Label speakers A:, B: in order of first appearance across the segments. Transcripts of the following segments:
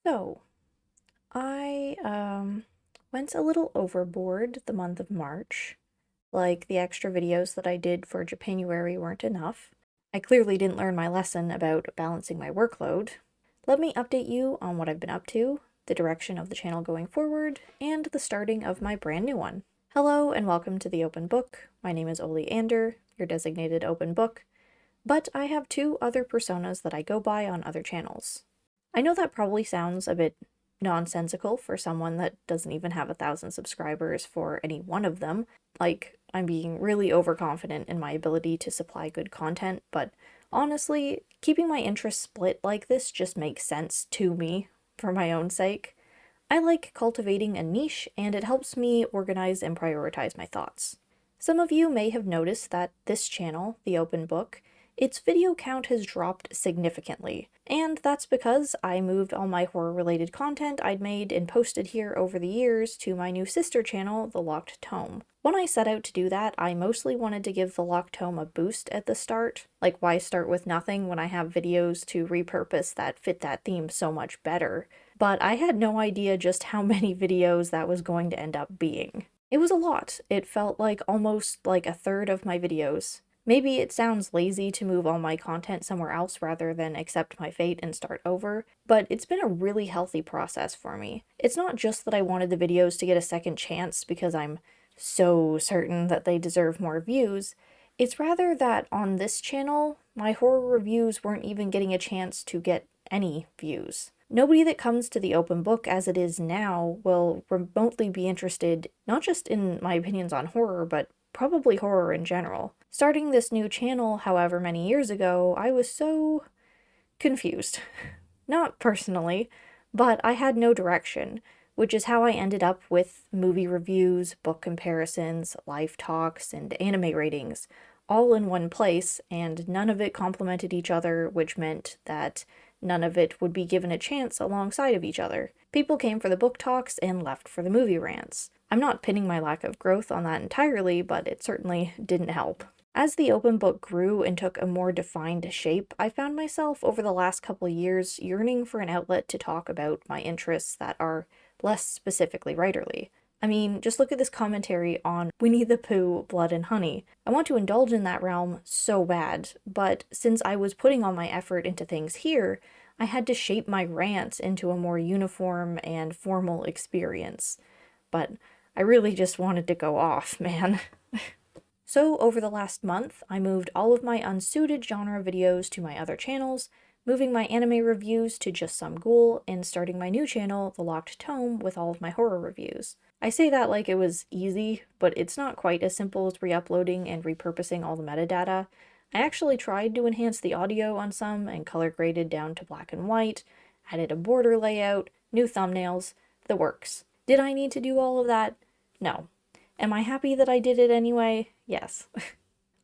A: So, I went a little overboard the month of March. Like, the extra videos that I did for Japanuary weren't enough. I clearly didn't learn my lesson about balancing my workload. Let me update you on what I've been up to, the direction of the channel going forward, and the starting of my brand new one. Hello and welcome to the Open Book. My name is Ollie, your designated open book, but I have two other personas that I go by on other channels. I know that probably sounds a bit nonsensical for someone that doesn't even have 1,000 subscribers for any one of them. Like, I'm being really overconfident in my ability to supply good content, but honestly, keeping my interests split like this just makes sense to me for my own sake. I like cultivating a niche, and it helps me organize and prioritize my thoughts. Some of you may have noticed that this channel, The Open Book, its video count has dropped significantly, and that's because I moved all my horror-related content I'd made and posted here over the years to my new sister channel, The Locked Tome. When I set out to do that, I mostly wanted to give The Locked Tome a boost at the start. Like, why start with nothing when I have videos to repurpose that fit that theme so much better? But I had no idea just how many videos that was going to end up being. It was a lot. It felt like almost like a third of my videos. Maybe it sounds lazy to move all my content somewhere else rather than accept my fate and start over, but it's been a really healthy process for me. It's not just that I wanted the videos to get a second chance because I'm so certain that they deserve more views. It's rather that on this channel, my horror reviews weren't even getting a chance to get any views. Nobody that comes to the open book as it is now will remotely be interested not just in my opinions on horror, but probably horror in general. Starting this new channel however many years ago, I was so confused. Not personally, but I had no direction, which is how I ended up with movie reviews, book comparisons, live talks, and anime ratings, all in one place, and none of it complemented each other, which meant that none of it would be given a chance alongside of each other. People came for the book talks and left for the movie rants. I'm not pinning my lack of growth on that entirely, but it certainly didn't help. As the open book grew and took a more defined shape, I found myself over the last couple years yearning for an outlet to talk about my interests that are less specifically writerly. I mean, just look at this commentary on Winnie the Pooh, Blood and Honey. I want to indulge in that realm so bad, but since I was putting all my effort into things here, I had to shape my rants into a more uniform and formal experience. But I really just wanted to go off, man. So over the last month, I moved all of my unsuited genre videos to my other channels, moving my anime reviews to just some Ghoul, and starting my new channel, The Locked Tome, with all of my horror reviews. I say that like it was easy, but it's not quite as simple as re-uploading and repurposing all the metadata. I actually tried to enhance the audio on some and color graded down to black and white, added a border layout, new thumbnails, the works. Did I need to do all of that? No. Am I happy that I did it anyway? Yes.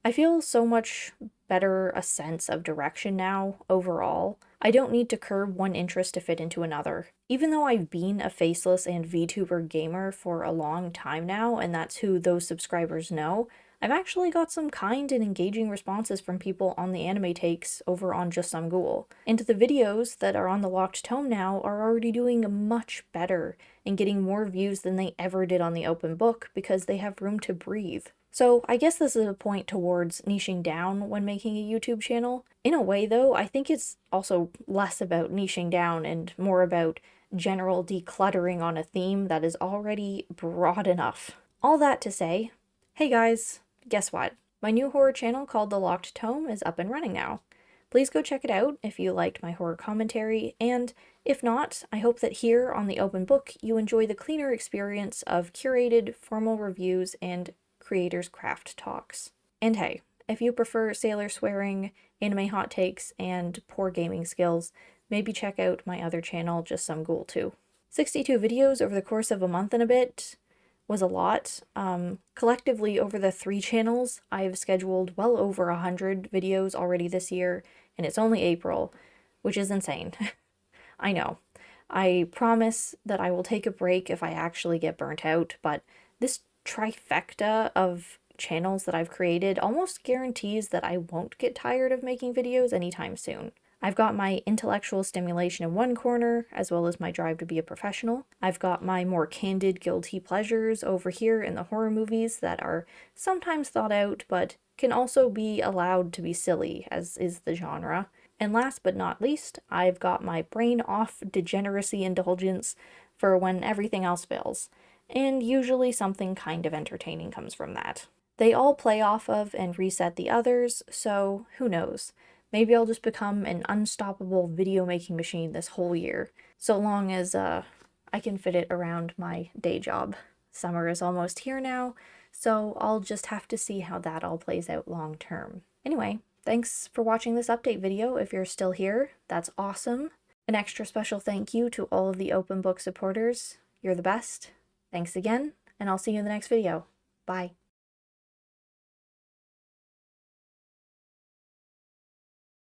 A: I feel so much better a sense of direction now, overall. I don't need to curb one interest to fit into another. Even though I've been a faceless and VTuber gamer for a long time now, and that's who those subscribers know, I've actually got some kind and engaging responses from people on the anime takes over on Just Some Ghoul. And the videos that are on the Locked Tome now are already doing much better and getting more views than they ever did on the open book because they have room to breathe. So I guess this is a point towards niching down when making a YouTube channel. In a way though, I think it's also less about niching down and more about general decluttering on a theme that is already broad enough. All that to say, hey guys, guess what? My new horror channel called The Locked Tome is up and running now. Please go check it out if you liked my horror commentary, and if not, I hope that here on the open book you enjoy the cleaner experience of curated, formal reviews and creators' craft talks. And hey, if you prefer sailor swearing, anime hot takes, and poor gaming skills, maybe check out my other channel, Just Some Ghoul too. 62 videos over the course of a month and a bit was a lot. Collectively, over the 3 channels, I've scheduled well over 100 videos already this year, and it's only April, which is insane. I know. I promise that I will take a break if I actually get burnt out, but this trifecta of channels that I've created almost guarantees that I won't get tired of making videos anytime soon. I've got my intellectual stimulation in one corner, as well as my drive to be a professional. I've got my more candid guilty pleasures over here in the horror movies that are sometimes thought out, but can also be allowed to be silly, as is the genre. And last but not least, I've got my brain off degeneracy indulgence for when everything else fails. And usually something kind of entertaining comes from that. They all play off of and reset the others, so who knows? Maybe I'll just become an unstoppable video making machine this whole year, so long as I can fit it around my day job. Summer is almost here now, so I'll just have to see how that all plays out long term. Anyway, thanks for watching this update video. If you're still here, that's awesome. An extra special thank you to all of the open book supporters. You're the best. Thanks again, and I'll see you in the next video. Bye.